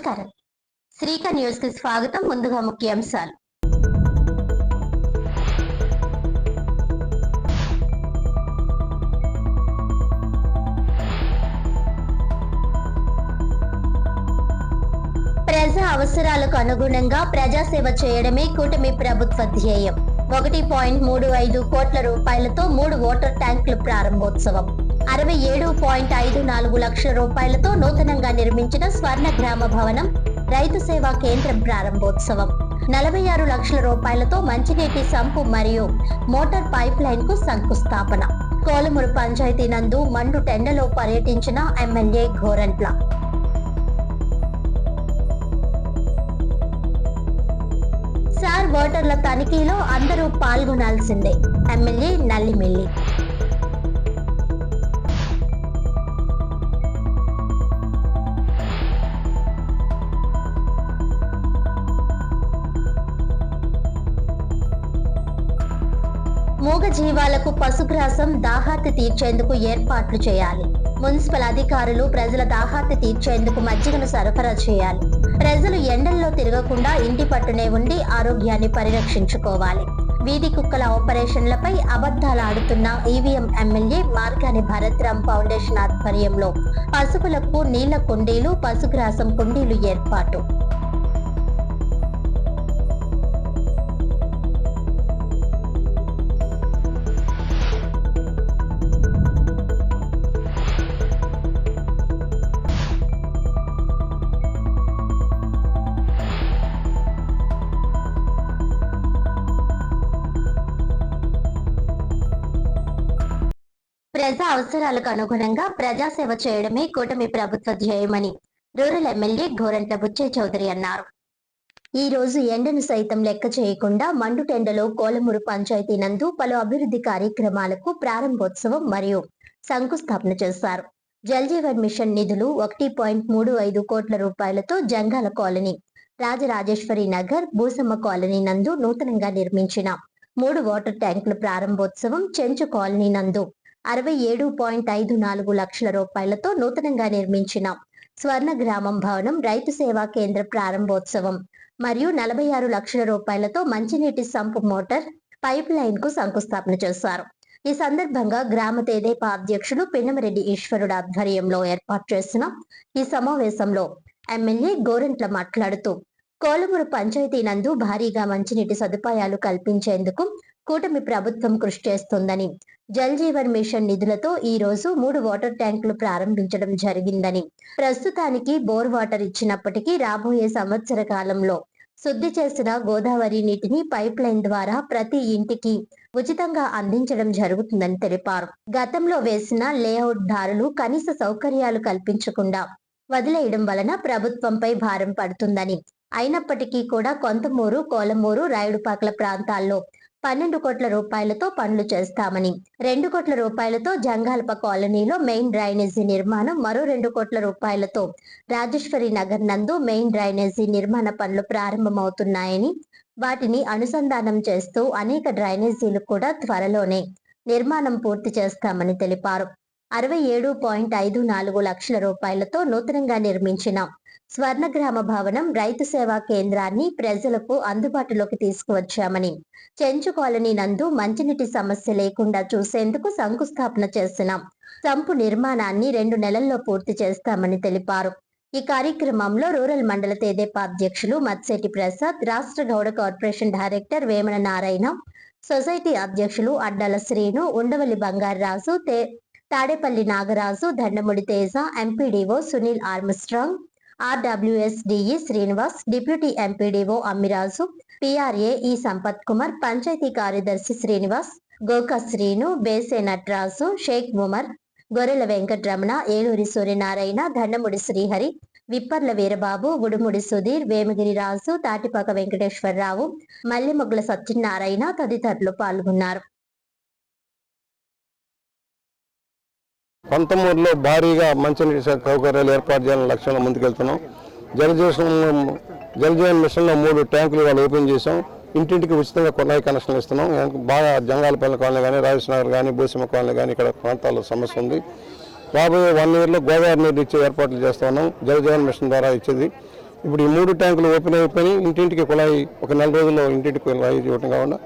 నమస్కారం. శ్రీక న్యూస్ కి స్వాగతం. ముందుగా ముఖ్యాంశాలు. ప్రజా అవసరాలకు అనుగుణంగా ప్రజాసేవ చేయడమే కూటమి ప్రభుత్వ ధ్యేయం. 1.35 కోట్ల రూపాయలతో 3 వాటర్ ట్యాంకుల ప్రారంభోత్సవం. 67.54 లక్షల రూపాయలతో నూతనంగా నిర్మించిన స్వర్ణ గ్రామ భవనం రైతు సేవా కేంద్రం ప్రారంభోత్సవం. 46 లక్షల రూపాయలతో మంచినీటి సంపు మరియు మోటార్ పైప్ లైన్ కు శంకుస్థాపన. కోలమూరు పంచాయతీ నందు మండు టెండలో పర్యటించిన ఎమ్మెల్యే గోరంట్ల. సార్ ఓటర్ల తనిఖీలో అందరూ పాల్గొనాల్సిందే. ఎమ్మెల్యే నల్లిమిల్లి. మూగజీవాలకు పశుగ్రాసం దాహార్తి తీర్చేందుకు ఏర్పాట్లు చేయాలి. మున్సిపల్ అధికారులు ప్రజల దాహార్తి తీర్చేందుకు మజ్జిగను సరఫరా చేయాలి. ప్రజలు ఎండల్లో తిరగకుండా ఇంటి పట్టునే ఉండి ఆరోగ్యాన్ని పరిరక్షించుకోవాలి. వీధి కుక్కల ఆపరేషన్లపై అబద్ధాలు ఆడుతున్న EVM MLA Margani Bharath Ram foundation ఆధ్వర్యంలో పశువులకు నీళ్ల కుండీలు, పశుగ్రాసం కుండీలు ఏర్పాటు. ప్రజా అవసరాలకు అనుగుణంగా ప్రజాసేవ చేయడమే కూటమి ప్రభుత్వ ధ్యేయమని రూరల్ ఎమ్మెల్యే గోరంట్ల బుచ్చయ్య చౌదరి అన్నారు. ఈ రోజు ఎండను సైతం లెక్క చేయకుండా మండుటెండలో కోలమూరు పంచాయతీ నందు పలు అభివృద్ధి కార్యక్రమాలకు ప్రారంభోత్సవం మరియు శంకుస్థాపన చేశారు. జల్ జీవన్ మిషన్ నిధులు 1.35 కోట్ల రూపాయలతో జంగాల కాలనీ, రాజరాజేశ్వరి నగర్, భూసమ్మ కాలనీ నందు నూతనంగా నిర్మించిన 3 వాటర్ ట్యాంకుల ప్రారంభోత్సవం, చెంచు కాలనీ నందు 67.54 లక్షల రూపాయలతో నూతనంగా నిర్మించిన స్వర్ణ గ్రామం భవనం రైతు సేవా కేంద్ర ప్రారంభోత్సవం మరియు 46 లక్షల రూపాయలతో మంచినీటి సంపు మోటార్ పైప్ లైన్ కు శంకుస్థాపన చేశారు. ఈ సందర్భంగా గ్రామ తెదేపా అధ్యక్షుడు పిన్నమరెడ్డి ఈశ్వరుడు ఆధ్వర్యంలో ఏర్పాటు చేసిన ఈ సమావేశంలో ఎమ్మెల్యే గోరంట్ల మాట్లాడుతూ, కోలమూరు పంచాయతీ నందు భారీగా మంచినీటి సదుపాయాలు కల్పించేందుకు కూటమి ప్రభుత్వం కృషి చేస్తుందని, జల్ జీవన్ మిషన్ నిధులతో ఈ రోజు 3 వాటర్ ట్యాంకులు ప్రారంభించడం జరిగిందని, ప్రస్తుతానికి బోర్ వాటర్ ఇచ్చినప్పటికీ రాబోయే సంవత్సర కాలంలో శుద్ధి చేసిన గోదావరి నీటిని పైప్ లైన్ ద్వారా ప్రతి ఇంటికి ఉచితంగా అందించడం జరుగుతుందని తెలిపారు. గతంలో వేసిన లేఅవుట్ దారులు కనీస సౌకర్యాలు కల్పించకుండా వదిలేయడం వలన ప్రభుత్వంపై భారం పడుతుందని, అయినప్పటికీ కూడా కొంతమూరు, కోలమూరు, రాయుడుపాకల ప్రాంతాల్లో 12 కోట్ల రూపాయలతో పనులు చేస్తామని, 2 కోట్ల రూపాయలతో జంగాల్ప కాలనీలో మెయిన్ డ్రైనేజీ నిర్మాణం, మరో 2 కోట్ల రూపాయలతో రాజేశ్వరి నగర్ నందు మెయిన్ డ్రైనేజీ నిర్మాణ పనులు ప్రారంభమవుతున్నాయని, వాటిని అనుసంధానం చేస్తూ అనేక డ్రైనేజీలు కూడా త్వరలోనే నిర్మాణం పూర్తి చేస్తామని తెలిపారు. 67.54 లక్షల రూపాయలతో నూతనంగా నిర్మించిన స్వర్ణగ్రామ భవనం రైతు సేవా కేంద్రాన్ని ప్రజలకు అందుబాటులోకి తీసుకువచ్చామని, చెంచు కాలనీ నందు మంచినీటి సమస్య లేకుండా చూసేందుకు శంకుస్థాపన చేసిన సంపు నిర్మాణాన్ని 2 నెలల్లో పూర్తి చేస్తామని తెలిపారు. ఈ కార్యక్రమంలో రూరల్ మండల తెదేపా అధ్యక్షులు మత్సేటి ప్రసాద్, రాష్ట్ర Gouda corporation director Vemana Narayana, society అధ్యక్షులు Addala Srinu, Undavalli Bangararaju, Tadepalli Nagaraju, Dandamudi Teja, MPDO Sunil Armstrong, RWS DE Srinivas, deputy MPDO Ammiraju, PRA E Sampath Kumar, panchayat కార్యదర్శి శ్రీనివాస్, గోకా శ్రీను, బేసే నట్రాజు, షేక్ ఉమర్, గొర్రెల వెంకటరమణ, ఏలూరి సూర్యనారాయణ, దండముడి శ్రీహరి, విప్పర్ల వీరబాబు, గుడుముడి సుధీర్, వేమగిరి రాజు, తాటిపాక వెంకటేశ్వరరావు, మల్లిమొగ్గుల సత్యనారాయణ తదితరులు పాల్గొన్నారు. పంతమూరులో భారీగా మంచినీటి సౌకర్యాలు ఏర్పాటు చేయాలని లక్ష్యంలో ముందుకెళ్తున్నాం. జల్ జీవన్ మిషన్లో 3 ట్యాంకులు వాళ్ళు ఓపెన్ చేసాం. ఇంటింటికి ఉచితంగా కొన్నాయి కనెక్షన్లు ఇస్తున్నాం. బాగా జంగాలపల్లి కాలనీ కానీ, రాజేష్ నగర్ కానీ, భూసీమ కాలనీ కానీ ఇక్కడ ప్రాంతాల్లో సమస్య ఉంది. రాబోయే 1 yearలో గోదావరి నీరు ఇచ్చే ఏర్పాట్లు చేస్తూ ఉన్నాం. జల్ జీవన్ మిషన్ ద్వారా ఇచ్చేది ఇప్పుడు ఈ 3 ట్యాంకులు ఓపెన్ అయిపోయి ఇంటింటికి కుళాయి ఒక నెల రోజుల్లో ఇంటింటికి కుళాయి ఇవ్వటం కాకుండా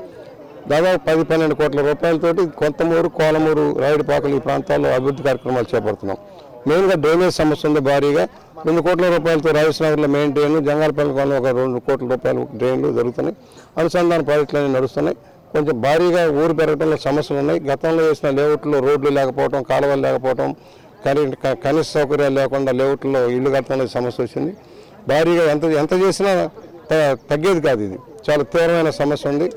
దాదాపు 10-12 కోట్ల రూపాయలతోటి కొంతమూరు, కోలమూరు, రాయుడుపాకలు ఈ ప్రాంతాల్లో అభివృద్ధి కార్యక్రమాలు చేపడుతున్నాం. మెయిన్గా డ్రైనేజ్ సమస్య ఉంది భారీగా. 2 కోట్ల రూపాయలతో రాజేశ్వరనగర్లో మెయిన్ డ్రైన్, జంగాలపల్లి కాలంలో ఒక 2 కోట్ల రూపాయలు డ్రైన్లు జరుగుతున్నాయి. అనుసంధాన ప్రాజెక్టులు అన్నీ నడుస్తున్నాయి. కొంచెం భారీగా ఊరు పెరగడంలో సమస్యలు ఉన్నాయి. గతంలో వేసిన లేఅవుట్లో రోడ్లు లేకపోవడం, కాలువలు లేకపోవడం, కనీస సౌకర్యాలు లేకుండా లేఅవుట్లో ఇల్లు కట్టడంలో సమస్య వచ్చింది. భారీగా ఎంత చేసినా తగ్గేది కాదు. ఇది చాలా తీవ్రమైన సమస్య ఉంది.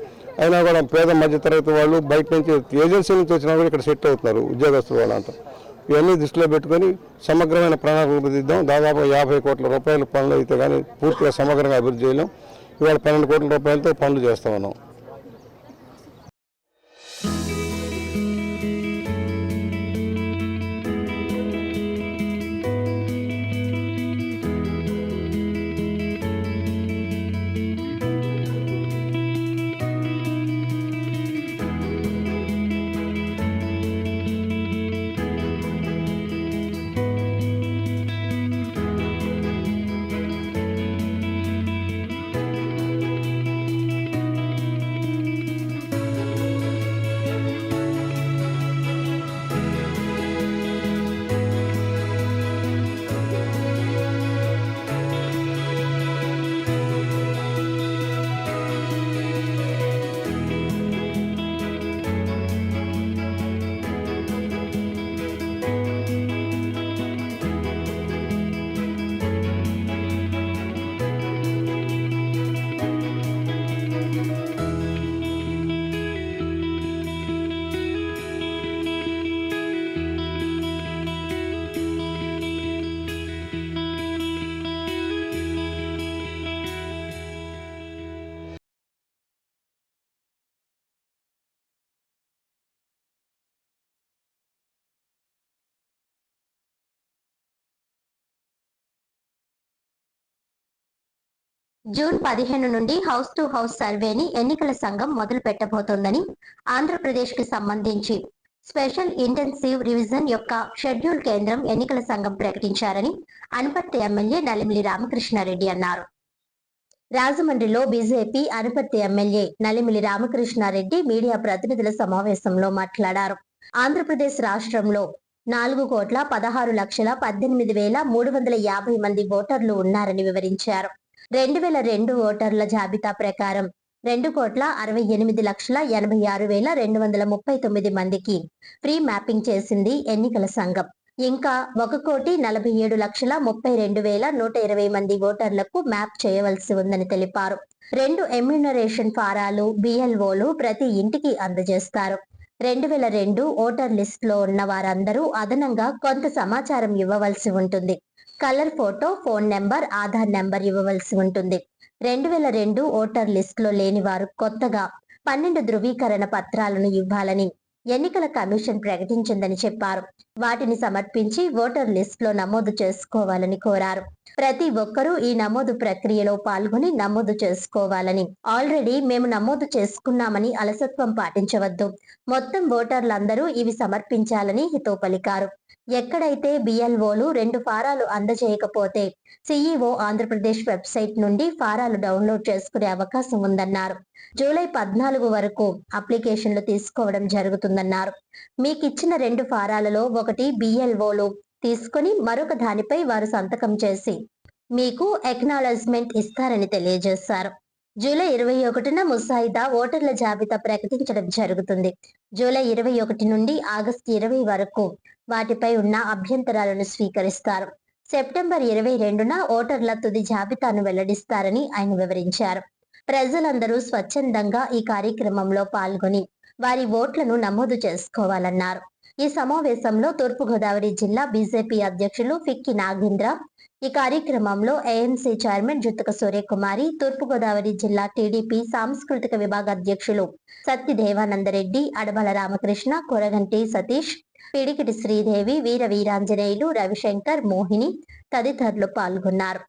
అయినా కూడా పేద మధ్యతరగతి వాళ్ళు బయట నుంచి ఏజెన్సీ నుంచి వచ్చినా కూడా ఇక్కడ సెట్ అవుతున్నారు ఉద్యోగస్తులు వాళ్ళంతా. ఇవన్నీ దృష్టిలో పెట్టుకొని సమగ్రమైన ప్రణాళిక రూపొందిద్దాం. దాదాపు 50 కోట్ల రూపాయల పనులు అయితే కానీ పూర్తిగా సమగ్రంగా అభివృద్ధి చేయలేం. ఇవాళ 12 కోట్ల రూపాయలతో పనులు చేస్తా ఉన్నాం. జూన్ 15 నుండి హౌస్ టు హౌస్ సర్వేని ఎన్నికల సంఘం మొదలు పెట్టబోతోందని ఆంధ్రప్రదేశ్ కి సంబంధించి స్పెషల్ ఇంటెన్సివ్ రివిజన్ యొక్క షెడ్యూల్ కేంద్రం ఎన్నికల సంఘం ప్రకటించారని అనపర్తి ఎమ్మెల్యే నలిమిలి రామకృష్ణారెడ్డి అన్నారు. రాజమండ్రిలో BJP Anaparthi MLA Nalimili Ramakrishna Reddy media ప్రతినిధుల సమావేశంలో మాట్లాడారు. ఆంధ్రప్రదేశ్ రాష్ట్రంలో 4,16,18,350 మంది ఓటర్లు ఉన్నారని వివరించారు. 2002 ఓటర్ల జాబితా ప్రకారం 2,68,86,239 మందికి ప్రీ మ్యాపింగ్ చేసింది ఎన్నికల సంఘం. ఇంకా 1,47,32,120 మంది ఓటర్లకు మ్యాప్ చేయవలసి ఉందని తెలిపారు. 2 ఎమ్యూనరేషన్ ఫారాలు బిఎల్ఓలు ప్రతి ఇంటికి అందజేస్తారు. 2002 ఓటర్ లిస్ట్ లో ఉన్న వారందరూ అదనంగా కొంత సమాచారం ఇవ్వవలసి ఉంటుంది. Colour photo, phone number, Aadhaar number ఇవ్వవలసి ఉంటుంది. 2002 ఓటర్ లిస్ట్ లో లేని వారు కొత్తగా 12 ధృవీకరణ పత్రాలను ఇవ్వాలని ఎన్నికల కమిషన్ ప్రకటించిందని చెప్పారు. వాటిని సమర్పించి ఓటర్ లిస్ట్ లో నమోదు చేసుకోవాలని కోరారు. ప్రతి ఒక్కరూ ఈ నమోదు ప్రక్రియలో పాల్గొని నమోదు చేసుకోవాలని, ఆల్రెడీ మేము నమోదు చేసుకున్నామని అలసత్వం పాటించవద్దు, మొత్తం ఓటర్లందరూ ఇవి సమర్పించాలని హితవు పలికారు. ఎక్కడైతే బిఎల్ఓలు 2 ఫారాలు అందజేయకపోతే సిఈఓ ఆంధ్రప్రదేశ్ వెబ్సైట్ నుండి ఫారాలు డౌన్లోడ్ చేసుకునే అవకాశం ఉందన్నారు. జూలై 14 వరకు అప్లికేషన్లు తీసుకోవడం జరుగుతుందన్నారు. మీకిచ్చిన 2 ఫారాలలో ఒకటి బిఎల్ఓలు తీసుకుని మరొక దానిపై వారు సంతకం చేసి మీకు ఎక్నాలజ్మెంట్ ఇస్తారని తెలియజేశారు. జూలై 21న ముసాయిదా ఓటర్ల జాబితా ప్రకటించడం జరుగుతుంది. జూలై 21 నుండి ఆగస్టు 20 వరకు వాటిపై ఉన్న అభ్యంతరాలను స్వీకరిస్తారు. సెప్టెంబర్ 22న ఓటర్ల తుది జాబితాను వెల్లడిస్తారని ఆయన వివరించారు. ప్రజలందరూ స్వచ్ఛందంగా ఈ కార్యక్రమంలో పాల్గొని వారి ఓట్లను నమోదు చేసుకోవాలన్నారు. ఈ సమావేశంలో తూర్పుగోదావరి జిల్లా బీజేపీ అధ్యక్షులు ఫిక్కి నాగేంద్ర, ఈ కార్యక్రమంలో ఏఎంసీ చైర్మన్ జుత్తక సూర్యకుమారి, తూర్పుగోదావరి జిల్లా టీడీపీ సాంస్కృతిక విభాగ అధ్యక్షులు సత్తి దేవానందరెడ్డి, అడబల రామకృష్ణ, కొరగంటి సతీష్, పిడికిటి శ్రీదేవి, వీర వీరాంజనేయులు, రవిశంకర్, మోహిని తదితరులు పాల్గొన్నారు.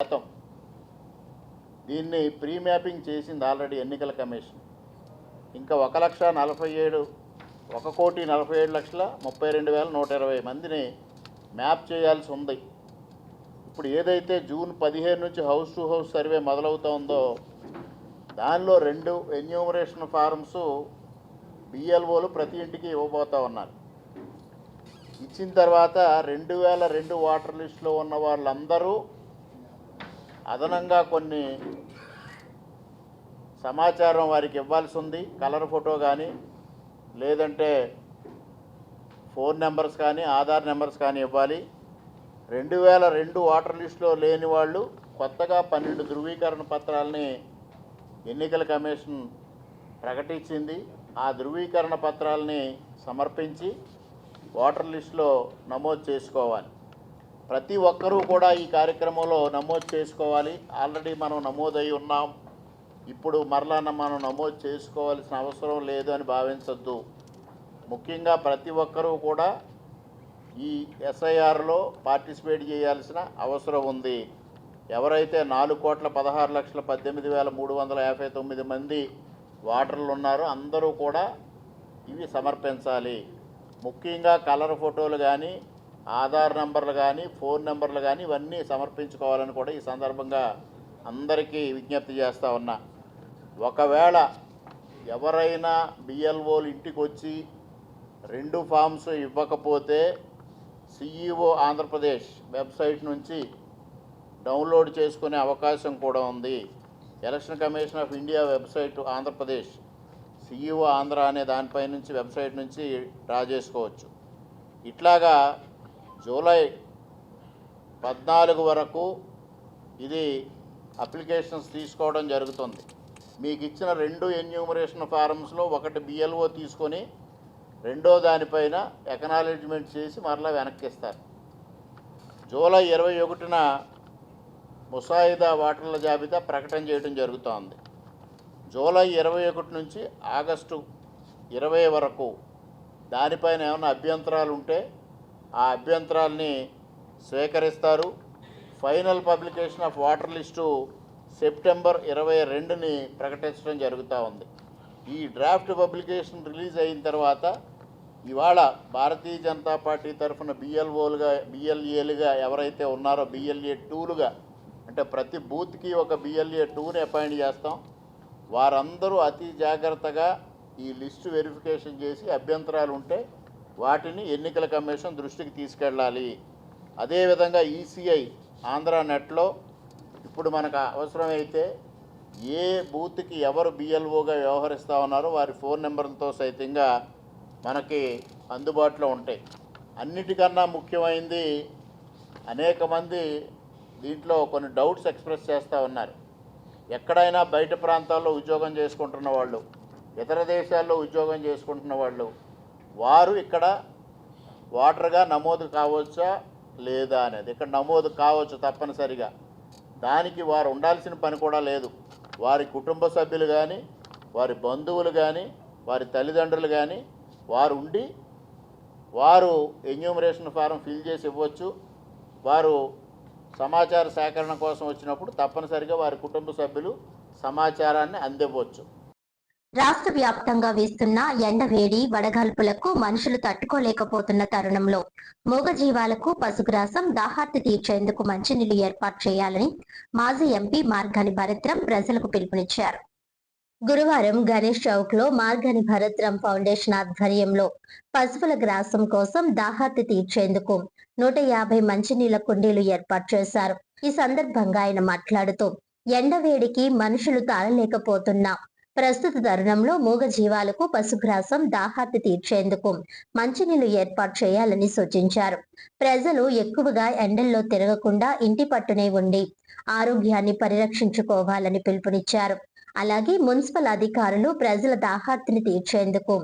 దీన్ని ప్రీ మ్యాపింగ్ చేసింది ఆల్రెడీ ఎన్నికల కమిషన్. ఇంకా 1,47,32,120,120 మందిని మ్యాప్ చేయాల్సి ఉంది. ఇప్పుడు ఏదైతే జూన్ 15 నుంచి హౌస్ టు హౌస్ సర్వే మొదలవుతోందో దానిలో 2 ఎన్యూమరేషన్ ఫారమ్స్ బిఎల్ఓలు ప్రతి ఇంటికి ఇవ్వబోతా ఉన్నారు. ఇచ్చిన తర్వాత 2002 వాటర్ లిస్టులో ఉన్న వాళ్ళందరూ అదనంగా కొన్ని సమాచారం వారికి ఇవ్వాల్సి ఉంది. కలర్ ఫోటో కానీ లేదంటే ఫోన్ నెంబర్స్ కానీ ఆధార్ నెంబర్స్ కానీ ఇవ్వాలి. 2002 వాటర్ లిస్టులో లేని వాళ్ళు కొత్తగా 12 ధృవీకరణ పత్రాలని ఎన్నికల కమిషన్ ప్రకటించింది. ఆ ధృవీకరణ పత్రాలని సమర్పించి వాటర్ లిస్టులో నమోదు చేసుకోవాలి. ప్రతి ఒక్కరూ కూడా ఈ కార్యక్రమంలో నమోదు చేసుకోవాలి. ఆల్రెడీ మనం నమోదై ఉన్నాం, ఇప్పుడు మరలా మనం నమోదు చేసుకోవాల్సిన అవసరం లేదు అని భావించద్దు. ముఖ్యంగా ప్రతి ఒక్కరూ కూడా ఈ ఎస్ఐఆర్లో పార్టిసిపేట్ చేయాల్సిన అవసరం ఉంది. ఎవరైతే 4,16,18,359 మంది ఓటర్లు ఉన్నారో అందరూ కూడా ఇవి సమర్పించాలి. ముఖ్యంగా కలర్ ఫోటోలు కానీ ఆధార్ నెంబర్లు కానీ ఫోన్ నెంబర్లు కానీ ఇవన్నీ సమర్పించుకోవాలని కూడా ఈ సందర్భంగా అందరికీ విజ్ఞప్తి చేస్తూ ఉన్నా. ఒకవేళ ఎవరైనా బిఎల్ఓలు ఇంటికి వచ్చి 2 ఫామ్స్ ఇవ్వకపోతే సిఈఓ ఆంధ్రప్రదేశ్ వెబ్సైట్ నుంచి డౌన్లోడ్ చేసుకునే అవకాశం కూడా ఉంది. Election commission of India website Andhra Pradesh CEO Andhra అనే దానిపై నుంచి వెబ్సైట్ నుంచి డ్రా చేసుకోవచ్చు. ఇట్లాగా జూలై 14 వరకు ఇది అప్లికేషన్స్ తీసుకోవడం జరుగుతుంది. మీకు ఇచ్చిన 2 ఎన్యూమరేషన్ ఫారమ్స్లో ఒకటి బిఎల్ఓ తీసుకొని రెండో దానిపైన ఎకనాలెడ్జ్మెంట్ చేసి మరలా వెనక్కిస్తారు. జూలై 21న ముసాయిదా ఓటర్ల జాబితా ప్రకటన చేయడం జరుగుతోంది. జూలై 21 నుంచి ఆగస్టు 20 వరకు దానిపైన ఏమైనా అభ్యంతరాలు ఉంటే ఆ అభ్యంతరాలని స్వీకరిస్తారు. Final publication of voter list September 22ని ప్రకటించడం జరుగుతూ ఉంది. ఈ డ్రాఫ్ట్ పబ్లికేషన్ రిలీజ్ అయిన తర్వాత ఇవాళ భారతీయ జనతా పార్టీ తరఫున బిఎల్ఓలుగా బిఎల్ఏలుగా ఎవరైతే ఉన్నారో బిఎల్ఏ 2లుగా అంటే ప్రతి బూత్కి ఒక బిఎల్ఏ 2ని అపాయింట్ చేస్తాం. వారందరూ అతి జాగ్రత్తగా ఈ లిస్టు వెరిఫికేషన్ చేసి అభ్యంతరాలు ఉంటే వాటిని ఎన్నికల కమిషన్ దృష్టికి తీసుకెళ్ళాలి. అదేవిధంగా ఈసీఐ ఆంధ్ర నెట్లో ఇప్పుడు మనకు అవసరమైతే ఏ బూత్కి ఎవరు బిఎల్ఓగా వ్యవహరిస్తూ ఉన్నారో వారి ఫోన్ నెంబర్లతో సైతంగా మనకి అందుబాటులో ఉంటాయి. అన్నిటికన్నా ముఖ్యమైనది అనేక మంది దీంట్లో కొన్ని డౌట్స్ ఎక్స్ప్రెస్ చేస్తూ ఉన్నారు. ఎక్కడైనా బయట ప్రాంతాల్లో ఉద్యోగం చేసుకుంటున్న వాళ్ళు, ఇతర దేశాల్లో ఉద్యోగం చేసుకుంటున్న వాళ్ళు వారు ఇక్కడ ఓటర్గా నమోదు కావచ్చా లేదా అనేది. ఇక్కడ నమోదు కావచ్చు తప్పనిసరిగా. దానికి వారు ఉండాల్సిన పని కూడా లేదు. వారి కుటుంబ సభ్యులు కానీ వారి బంధువులు కానీ వారి తల్లిదండ్రులు కానీ వారు ఉండి వారు ఎన్యూమరేషన్ ఫారం ఫిల్ చేసి ఇవ్వచ్చు. వారు సమాచార సేకరణ కోసం వచ్చినప్పుడు తప్పనిసరిగా వారి కుటుంబ సభ్యులు సమాచారాన్ని అందివ్వచ్చు. రాష్ట్ర వ్యాప్తంగా వీస్తున్న ఎండవేడి వడగాల్పులకు మనుషులు తట్టుకోలేకపోతున్న తరుణంలో మూగజీవాలకు పశుగ్రాసం దాహార్తి తీర్చేందుకు మంచినీళ్లు ఏర్పాటు చేయాలని మాజీ ఎంపీ మార్గాని భరత్రం ప్రజలకు పిలుపునిచ్చారు. గురువారం గణేష్ చౌక్ లో మార్గాని భరత్రం ఫౌండేషన్ ఆధ్వర్యంలో పశువుల గ్రాసం కోసం దాహార్తి తీర్చేందుకు 150 మంచినీళ్ల కుండీలు ఏర్పాటు చేశారు. ఈ సందర్భంగా ఆయన మాట్లాడుతూ ఎండవేడికి మనుషులు తాళలేకపోతున్న ప్రస్తుత తరుణంలో మూగజీవాలకు పశుగ్రాసం దాహార్తి తీర్చేందుకు మంచినీళ్లు ఏర్పాటు చేయాలని సూచించారు. ప్రజలు ఎక్కువగా ఎండల్లో తిరగకుండా ఇంటి పట్టునే ఉండి ఆరోగ్యాన్ని పరిరక్షించుకోవాలని పిలుపునిచ్చారు. అలాగే మున్సిపల్ అధికారులు ప్రజల దాహార్తిని తీర్చేందుకు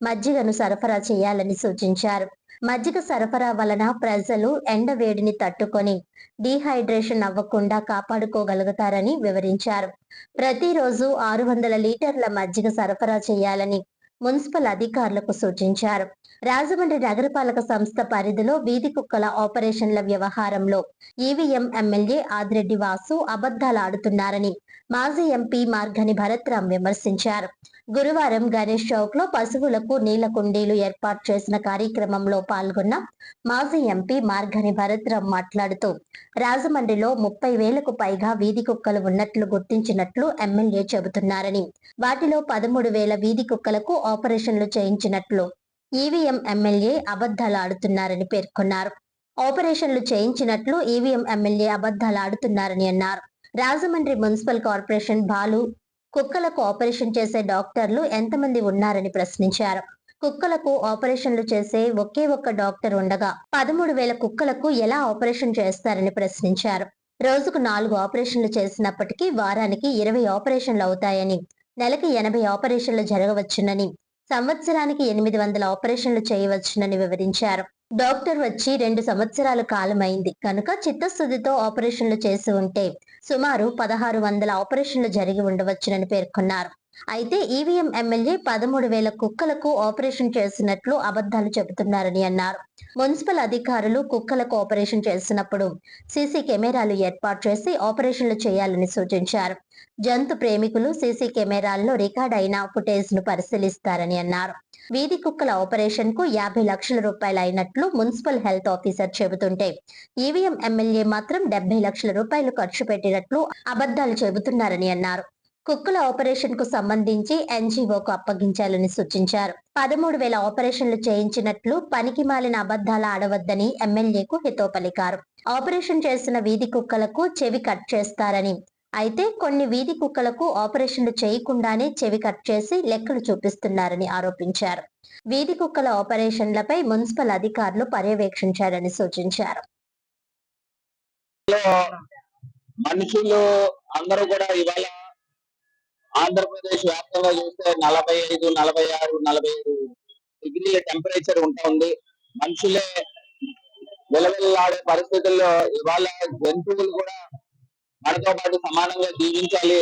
మజ్జిగను సరఫరా చేయాలని సూచించారు. మజ్జిగ సరఫరా వలన ప్రజలు ఎండ వేడిని తట్టుకొని డీహైడ్రేషన్ అవ్వకుండా కాపాడుకోగలుగుతారని వివరించారు. ప్రతిరోజు 600 లీటర్ల మజ్జిగ సరఫరా చేయాలని మున్సిపల్ అధికారులకు సూచించారు. రాజమండ్రి నగరపాలక సంస్థ పరిధిలో వీధి కుక్కల ఆపరేషన్ల వ్యవహారంలో ఈవీఎం ఎమ్మెల్యే ఆదిరెడ్డి వాసు అబద్ధాలు ఆడుతున్నారని మాజీ ఎంపీ మార్గని భరత్రాం విమర్శించారు. గురువారం గణేష్ చౌక్ లో పశువులకు నీళ్ల కుండీలు ఏర్పాటు చేసిన కార్యక్రమంలో పాల్గొన్న మాజీ ఎంపీ మార్గని భరత్రాం మాట్లాడుతూ, రాజమండ్రిలో 30,000కు పైగా వీధి కుక్కలు ఉన్నట్లు గుర్తించినట్లు ఎమ్మెల్యే చెబుతున్నారని, వాటిలో 13,000 వీధి కుక్కలకు ఆపరేషన్లు చేయించినట్లు ఈవీఎం ఎమ్మెల్యే అబద్ధాలు ఆడుతున్నారని పేర్కొన్నారు. ఆపరేషన్లు చేయించినట్లు ఈవీఎం ఎమ్మెల్యే అబద్ధాలు ఆడుతున్నారని అన్నారు. రాజమండ్రి మున్సిపల్ కార్పొరేషన్ బాలు కుక్కలకు ఆపరేషన్ చేసే డాక్టర్లు ఎంతమంది ఉన్నారని ప్రశ్నించారు. కుక్కలకు ఆపరేషన్లు చేసే ఒకే ఒక్క డాక్టర్ ఉండగా 13,000 కుక్కలకు ఎలా ఆపరేషన్ చేస్తారని ప్రశ్నించారు. రోజుకు 4 ఆపరేషన్లు చేసినప్పటికీ వారానికి 20 ఆపరేషన్లు అవుతాయని, నెలకి 80 ఆపరేషన్లు జరగవచ్చునని, సంవత్సరానికి 800 ఆపరేషన్లు చేయవచ్చునని వివరించారు. డాక్టర్ వచ్చి 2 సంవత్సరాల కాలమైంది కనుక చిత్తశుద్ధితో ఆపరేషన్లు చేసి ఉంటే సుమారు 1,600 ఆపరేషన్లు జరిగి ఉండవచ్చునని పేర్కొన్నారు. అయితే ఈవీఎం ఎమ్మెల్యే 13,000 కుక్కలకు ఆపరేషన్ చేసినట్లు అబద్ధాలు చెబుతున్నారని అన్నారు. మున్సిపల్ అధికారులు కుక్కలకు ఆపరేషన్ చేసినప్పుడు సీసీ కెమెరాలు ఏర్పాటు చేసి ఆపరేషన్లు చేయాలని సూచించారు. జంతు ప్రేమికులు సీసీ కెమెరాల్లో రికార్డ్ అయిన ఫుటేజ్ ను పరిశీలిస్తారని అన్నారు. వీధి కుక్కల ఆపరేషన్ కు 50 లక్షల రూపాయలు అయినట్లు మున్సిపల్ హెల్త్ ఆఫీసర్ చెబుతుంటే, ఈవీఎం ఎమ్మెల్యే మాత్రం 70 లక్షల రూపాయలు ఖర్చు పెట్టినట్లు అబద్ధాలు చెబుతున్నారని అన్నారు. కుక్కల ఆపరేషన్ కు సంబంధించి ఎన్జీఓకు అప్పగించాలని సూచించారు. 13,000 ఆపరేషన్లు చేయించినట్లు పనికి మాలిన అబద్ధాలు ఆడవద్దని ఎమ్మెల్యేకు హితవు పలికారు. ఆపరేషన్ చేసిన వీధి కుక్కలకు చెవి కట్ చేస్తారని, అయితే కొన్ని వీధి కుక్కలకు ఆపరేషన్లు చేయకుండానే చెవి కట్ చేసి లెక్కలు చూపిస్తున్నారని ఆరోపించారు. వీధి కుక్కల ఆపరేషన్లపై మున్సిపల్ అధికారులు పర్యవేక్షించారని సూచించారు. మనుషులు అందరూ కూడా ఇవాళ ఆంధ్రప్రదేశ్ వ్యాప్తంగా చూస్తే 45, 46, 47 డిగ్రీల టెంపరేచర్ ఉంటుంది. మనుషులే విలవిల్లాడే పరిస్థితుల్లో ఇవాళ జంతువులు కూడా మనతో పాటు సమానంగా జీవించాలి.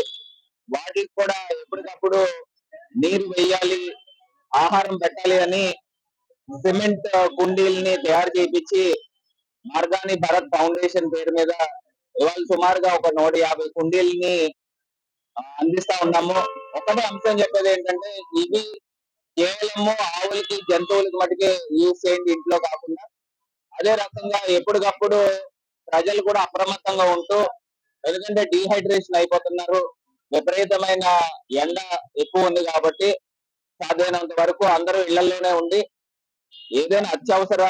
వాటికి కూడా ఎప్పటికప్పుడు నీరు వేయాలి, ఆహారం పెట్టాలి అని సిమెంట్ కుండీల్ని తయారు చేయించి మార్గాని భరత్ ఫౌండేషన్ పేరు మీద ఇవాళ సుమారుగా ఒక 150 కుండీల్ని అందిస్తా ఉన్నాము. ఒకటే అంశం చెప్పేది ఏంటంటే, ఇవి కేవలము ఆవులకి జంతువులకి మటుకే యూజ్ చేయండి ఇంట్లో కాకుండా, అదే రకంగా ఎప్పటికప్పుడు ప్రజలు కూడా అప్రమత్తంగా ఉంటూ, ఎందుకంటే డీహైడ్రేషన్ అయిపోతున్నారు, విపరీతమైన ఎండ ఎక్కువ ఉంది కాబట్టి సాధ్యమైనంత వరకు అందరూ ఇళ్లలోనే ఉండి ఏదైనా అత్యవసర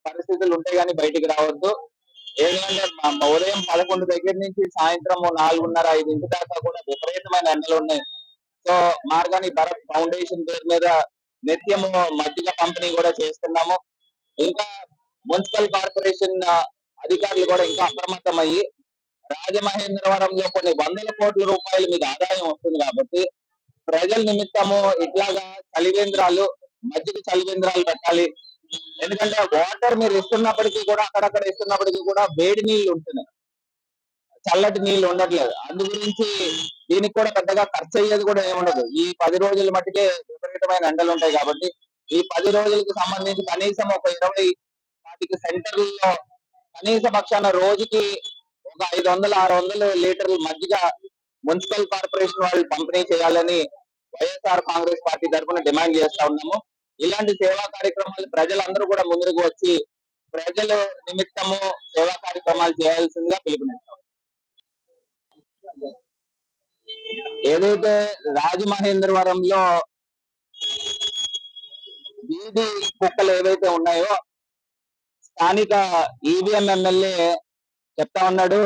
పరిస్థితులు ఉంటే గానీ బయటికి రావద్దు. ఏంటంటే ఉదయం 11 దగ్గర నుంచి సాయంత్రం 4:30, 5 దాకా కూడా విపరీతమైన ఎండలు ఉన్నాయి. సో మార్గాని భరత్ ఫౌండేషన్ పేరు మీద నిత్యము మజ్జిగ పంపిణీ కూడా చేస్తున్నాము. ఇంకా మున్సిపల్ కార్పొరేషన్ అధికారులు కూడా ఇంకా అప్రమత్తం అయ్యి రాజమహేంద్రవరంలో కొన్ని 100 కోట్ల రూపాయల మీద ఆదాయం వస్తుంది కాబట్టి ప్రజల నిమిత్తము ఇట్లాగా చలివేంద్రాలు, మజ్జిగ చలివేంద్రాలు పెట్టాలి. ఎందుకంటే వాటర్ మీరు ఇస్తున్నప్పటికీ కూడా అక్కడక్కడ ఇస్తున్నప్పటికీ కూడా వేడి నీళ్లు ఉంటున్నాయి, చల్లటి నీళ్లు ఉండట్లేదు. అందు గురించి దీనికి కూడా పెద్దగా ఖర్చు అయ్యేది కూడా ఏముండదు. ఈ 10 రోజుల మట్టుకే విపరీతమైన ఎండలు ఉంటాయి కాబట్టి ఈ 10 రోజులకు సంబంధించి కనీసం ఒక 20 సెంటర్లలో కనీస పక్షాన రోజుకి ఒక 500-600 లీటర్ల మజ్జిగ మున్సిపల్ కార్పొరేషన్ వాళ్ళు పంపిణీ చేయాలని వైఎస్ఆర్ కాంగ్రెస్ పార్టీ తరఫున డిమాండ్ చేస్తా ఉన్నాము. ఇలాంటి సేవా కార్యక్రమాలు ప్రజలందరూ కూడా ముందుకు వచ్చి ప్రజల నిమిత్తము సేవా కార్యక్రమాలు చేయాల్సిందిగా పిలుపునిస్తాం. ఏదైతే రాజమహేంద్రవరంలో వీధి కుక్కలు ఏవైతే ఉన్నాయో స్థానిక ఈవీఎం ఎమ్మెల్యే చెప్తా ఉన్నాడు,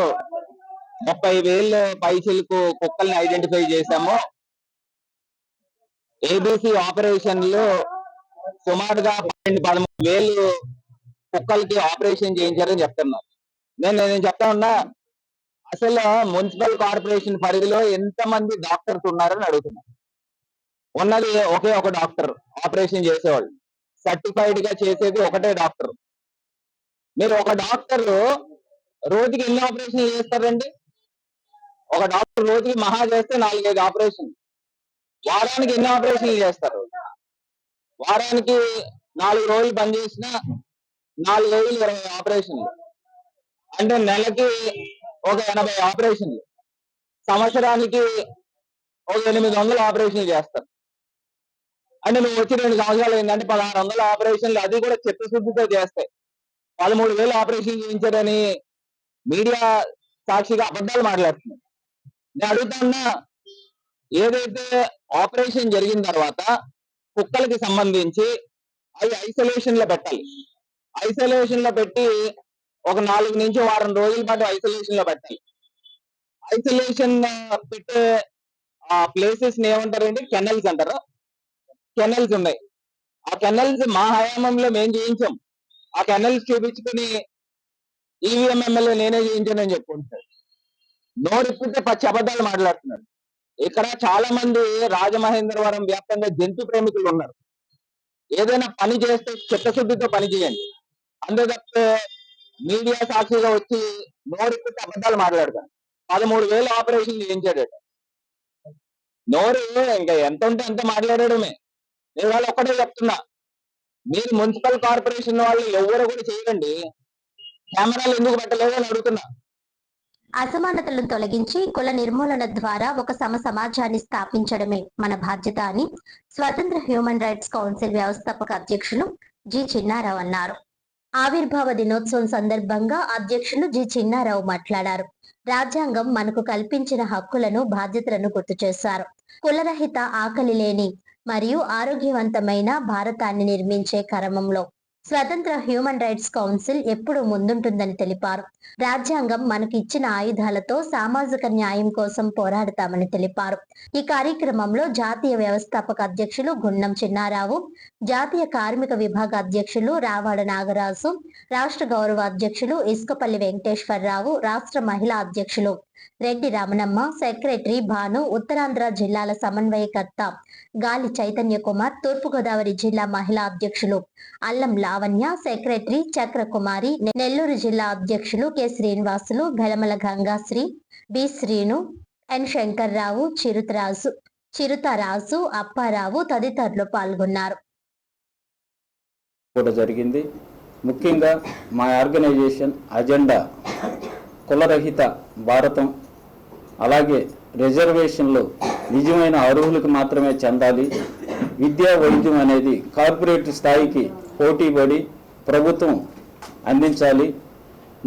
30,000 పైసలకు కుక్కల్ని ఐడెంటిఫై చేశాము, ఏబీసీ ఆపరేషన్లు సుమారుగా 12-13,000 కుక్కలకి ఆపరేషన్ చేయించారని చెప్తున్నారు. నేను చెప్తా ఉన్నా, అసలు మున్సిపల్ కార్పొరేషన్ పరిధిలో ఎంతమంది డాక్టర్స్ ఉన్నారని అడుగుతున్నా. ఉన్నది ఒకే ఒక డాక్టర్ ఆపరేషన్ చేసేవాళ్ళు, సర్టిఫైడ్ గా చేసేది ఒకటే డాక్టర్. మీరు ఒక డాక్టర్ రోజుకి ఎన్ని ఆపరేషన్లు చేస్తారండి? ఒక డాక్టర్ రోజుకి మహా చేస్తే 4-5 ఆపరేషన్. వారానికి ఎన్ని ఆపరేషన్లు చేస్తారు? వారానికి 4 రోజులు పనిచేసిన 4,020 ఆపరేషన్లు అంటే నెలకి ఒక 80 ఆపరేషన్లు. సంవత్సరానికి ఒక 800 ఆపరేషన్లు చేస్తారు. అంటే నువ్వు వచ్చి 2 సంవత్సరాలు ఏంటంటే 1600 ఆపరేషన్లు, అది కూడా చిత్తశుద్ధితో చేస్తాయి. 13,000 ఆపరేషన్ చేయించారని మీడియా సాక్షిగా అబద్ధాలు మాట్లాడుతున్నారు. నేను అడుగుతున్నా, ఏదైతే ఆపరేషన్ జరిగిన తర్వాత కుక్కలకి సంబంధించి అవి ఐసోలేషన్ లో పెట్టాలి. ఐసోలేషన్ లో పెట్టి ఒక 4 నుంచి వారం రోజుల పాటు ఐసోలేషన్ లో పెట్టాలి. ఐసోలేషన్ పెట్టే ప్లేసెస్ ఏమంటారండి? కెనల్స్ అంటారు. కెనల్స్ ఉన్నాయి. ఆ కెనల్స్ మా హయాంలో మేము చేయించాం. ఆ కెనల్స్ చూపించుకుని ఈవీఎం ఎమ్మెల్యే నేనే చేయించానని చెప్పుకుంటున్నారు. నోరిప్పుంటే పచ్చి అబద్ధాలు మాట్లాడుతున్నారు. ఇక్కడ చాలా మంది రాజమహేంద్రవరం వ్యాప్తంగా జంతు ప్రేమికులు ఉన్నారు. ఏదైనా పని చేస్తే చిత్తశుద్ధితో పని చేయండి. అంతే తప్పితే మీడియా సాక్షిగా వచ్చి నోరిప్పుంటే అబద్ధాలు మాట్లాడతారు. 13,000 ఆపరేషన్ చేయించాడట. నోరు ఇంకా ఎంత ఉంటే అంత మాట్లాడడమే. నేను వాళ్ళు ఒక్కటే చెప్తున్నా, మీరు మున్సిపల్ కార్పొరేషన్ వాళ్ళు ఎవరు కూడా చేయకండి. కెమెరాలు ఎందుకు పెట్టలేదు అని అడుగుతున్నా. అసమానతలను తొలగించి కుల నిర్మూలన ద్వారా ఒక సమాజాన్ని స్థాపించడమే మన బాధ్యత అని స్వతంత్ర హ్యూమన్ రైట్స్ కౌన్సిల్ వ్యవస్థాపక అధ్యక్షులు జి చిన్నారావు అన్నారు. ఆవిర్భావ దినోత్సవం సందర్భంగా అధ్యక్షులు జి చిన్నారావు మాట్లాడారు. రాజ్యాంగం మనకు కల్పించిన హక్కులను, బాధ్యతలను గుర్తు చేశారు. కులరహిత, ఆకలి లేని మరియు ఆరోగ్యవంతమైన భారతాన్ని నిర్మించే క్రమంలో స్వతంత్ర హ్యూమన్ రైట్స్ కౌన్సిల్ ఎప్పుడూ ముందుంటుందని తెలిపారు. రాజ్యాంగం మనకు ఇచ్చిన ఆయుధాలతో సామాజిక న్యాయం కోసం పోరాడతామని తెలిపారు. ఈ కార్యక్రమంలో జాతీయ వ్యవస్థాపక అధ్యక్షులు గుండం చిన్నారావు, జాతీయ కార్మిక విభాగ అధ్యక్షులు రావాడ నాగరాజు, రాష్ట్ర గౌరవ అధ్యక్షులు ఇసుకపల్లి వెంకటేశ్వరరావు, రాష్ట్ర మహిళా అధ్యక్షులు రెడ్డి రమణమ్మ, సెక్రటరీ భాను, ఉత్తరాంధ్ర జిల్లాల సమన్వయకర్త గాలి చైతన్య కుమార్, తూర్పుగోదావరి జిల్లా మహిళా అధ్యక్షులు అల్లం లావణ్య, సెక్రటరీ చక్రకుమారి, నెల్లూరు జిల్లా అధ్యక్షులు కె శ్రీనివాసులు, వెలమల గంగాశ్రీ, బి శ్రీను, ఎన్ శంకర్రావు, చిరుతరాజు, అప్పారావు తదితరులు పాల్గొన్నారు. కూడా జరిగింది. ముఖ్యంగా మా ఆర్గనైజేషన్ అజెండా కులరహిత భారతం, అలాగే రిజర్వేషన్లు నిజమైన అర్హులకు మాత్రమే చెందాలి. విద్యా వైద్యం అనేది కార్పొరేట్ స్థాయికి పోటీపడి ప్రభుత్వం అందించాలి.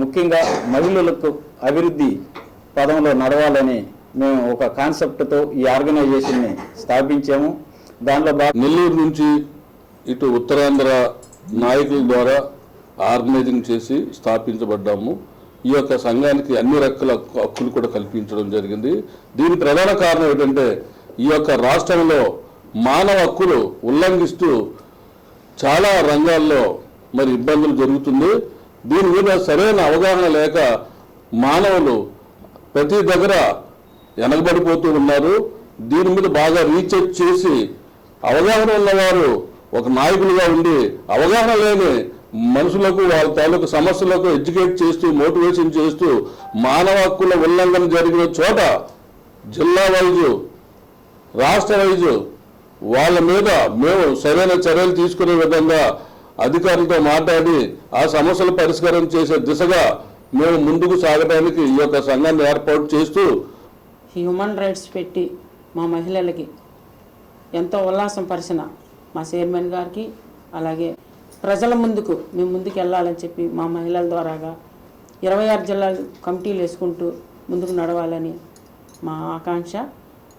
ముఖ్యంగా మహిళలకు అభివృద్ధి పదంలో నడవాలని మేము ఒక కాన్సెప్ట్తో ఈ ఆర్గనైజేషన్ని స్థాపించాము. దానిలో నెల్లూరు నుంచి ఇటు ఉత్తరాంధ్ర నాయకుల ద్వారా ఆర్గనైజింగ్ చేసి స్థాపించబడ్డాము. ఈ యొక్క సంఘానికి అన్ని రకాల హక్కులు కూడా కల్పించడం జరిగింది. దీని ప్రధాన కారణం ఏంటంటే, ఈ యొక్క రాష్ట్రంలో మానవ హక్కులు ఉల్లంఘిస్తూ చాలా రంగాల్లో మరి ఇబ్బందులు జరుగుతుంది. దీని మీద సరైన అవగాహన లేక మానవులు ప్రతి దగ్గర వెనకబడిపోతూ ఉన్నారు. దీని మీద బాగా రీసెర్చ్ చేసి అవగాహన ఉన్నవారు ఒక నాయకులుగా ఉండి అవగాహన లేని మనుషులకు వాళ్ళ తాలూకు సమస్యలకు ఎడ్యుకేట్ చేస్తూ, మోటివేషన్ చేస్తూ, మానవ హక్కుల ఉల్లంఘన జరిగిన చోట జిల్లా వైజు, రాష్ట్ర వైజు వాళ్ళ మీద మేము సరైన చర్యలు తీసుకునే విధంగా అధికారులతో మాట్లాడి ఆ సమస్యల పరిష్కారం చేసే దిశగా మేము ముందుకు సాగడానికి ఈ యొక్క సంఘాన్ని ఏర్పాటు చేస్తూ హ్యూమన్ రైట్స్ పెట్టి మా మహిళలకి ఎంతో ఉల్లాసం పరిచిన మా చైర్మన్ గారికి, అలాగే ప్రజల ముందుకు మేము ముందుకు వెళ్ళాలని చెప్పి మా మహిళల ద్వారాగా 26 జిల్లాలు కమిటీలు వేసుకుంటూ ముందుకు నడవాలని మా ఆకాంక్ష.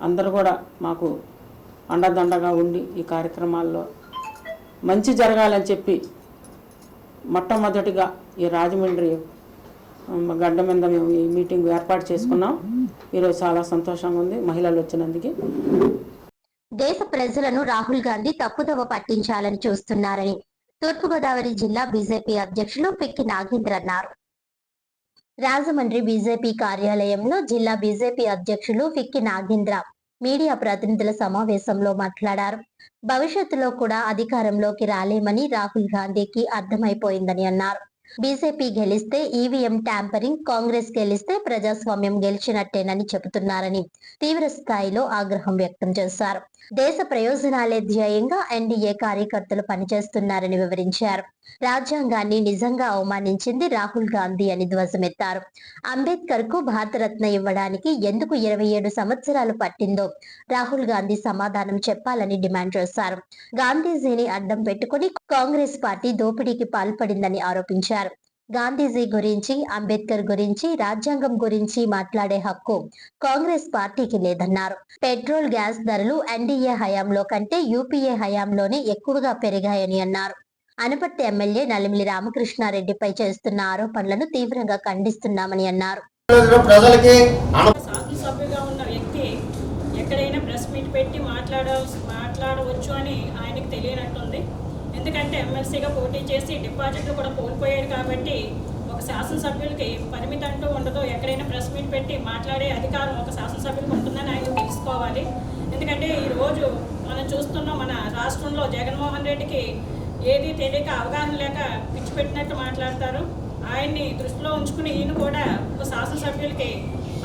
అందరూ కూడా మాకు అండదండగా ఉండి ఈ కార్యక్రమాల్లో మంచి జరగాలని చెప్పి మొట్టమొదటిగా ఈ రాజమండ్రి గడ్డ మీద మేము ఈ మీటింగ్ ఏర్పాటు చేసుకున్నాం. ఈరోజు చాలా సంతోషంగా ఉంది మహిళలు వచ్చినందుకు. దేశ ప్రజలను రాహుల్ గాంధీ తప్పుదోవ పట్టించాలని చూస్తున్నారని తూర్పుగోదావరి జిల్లా బీజేపీ అధ్యక్షులు పిక్కి నాగేంద్ర అన్నారు. రాజమండ్రి బీజేపీ కార్యాలయంలో జిల్లా బీజేపీ అధ్యక్షులు పిక్కి నాగేంద్ర మీడియా ప్రతినిధుల సమావేశంలో మాట్లాడారు. భవిష్యత్తులో కూడా అధికారంలోకి రాలేమని రాహుల్ గాంధీకి అర్థమైపోయిందని అన్నారు. బీజేపీ గెలిస్తే ఈవీఎం ట్యాంపరింగ్, కాంగ్రెస్ గెలిస్తే ప్రజాస్వామ్యం గెలిచినట్టేనని చెబుతున్నారని తీవ్ర స్థాయిలో ఆగ్రహం వ్యక్తం చేశారు. దేశ ప్రయోజనాలే ధ్యేయంగా ఎన్డీఏ కార్యకర్తలు పనిచేస్తున్నారని వివరించారు. రాజ్యాంగాన్ని నిజంగా అవమానించింది రాహుల్ గాంధీ అని ధ్వజమెత్తారు. అంబేద్కర్ కు భారతరత్న ఇవ్వడానికి ఎందుకు 27 సంవత్సరాలు పట్టిందో రాహుల్ గాంధీ సమాధానం చెప్పాలని డిమాండ్ చేశారు. గాంధీజీని అడ్డం పెట్టుకుని కాంగ్రెస్ పార్టీ దోపిడీకి పాల్పడిందని ఆరోపించారు. గాంధీజీ గురించి, అంబేద్కర్ గురించి, రాజ్యాంగం గురించి మాట్లాడే హక్కు కాంగ్రెస్ పార్టీకి లేదన్నారు. పెట్రోల్, గ్యాస్ ధరలు ఎన్డీఏ హయాంలో కంటే యూపీఏ హయాంలోనే ఎక్కువగా పెరిగాయని అన్నారు. అనపర్తి ఎమ్మెల్యే నలిమిలి రామకృష్ణారెడ్డిపై చేస్తున్న ఆరోపణలను తీవ్రంగా ఖండిస్తున్నామని అన్నారు. శాసనసభ్యుగా ఉన్న వ్యక్తి ఎక్కడైనా ప్రెస్ మీట్ పెట్టి మాట్లాడవచ్చు అని ఆయనకు తెలియనట్టుంది. ఎందుకంటే ఎమ్మెల్సీగా పోటీ చేసి డిపాజిట్లు కూడా కోల్పోయాడు కాబట్టి ఒక శాసనసభ్యులకి పరిమితి అంటూ ఉండదు. ఎక్కడైనా ప్రెస్ మీట్ పెట్టి మాట్లాడే అధికారం ఒక శాసనసభ్యులకు ఉంటుందని ఆయన తెలుసుకోవాలి. ఎందుకంటే ఈరోజు మనం చూస్తున్నాం, మన రాష్ట్రంలో జగన్మోహన్ రెడ్డికి ఏది తెలియక, అవగాహన లేక పిచ్చి పెట్టినట్టు మాట్లాడతారు. ఆయన్ని దృష్టిలో ఉంచుకుని ఈయన కూడా ఒక శాసనసభ్యులకి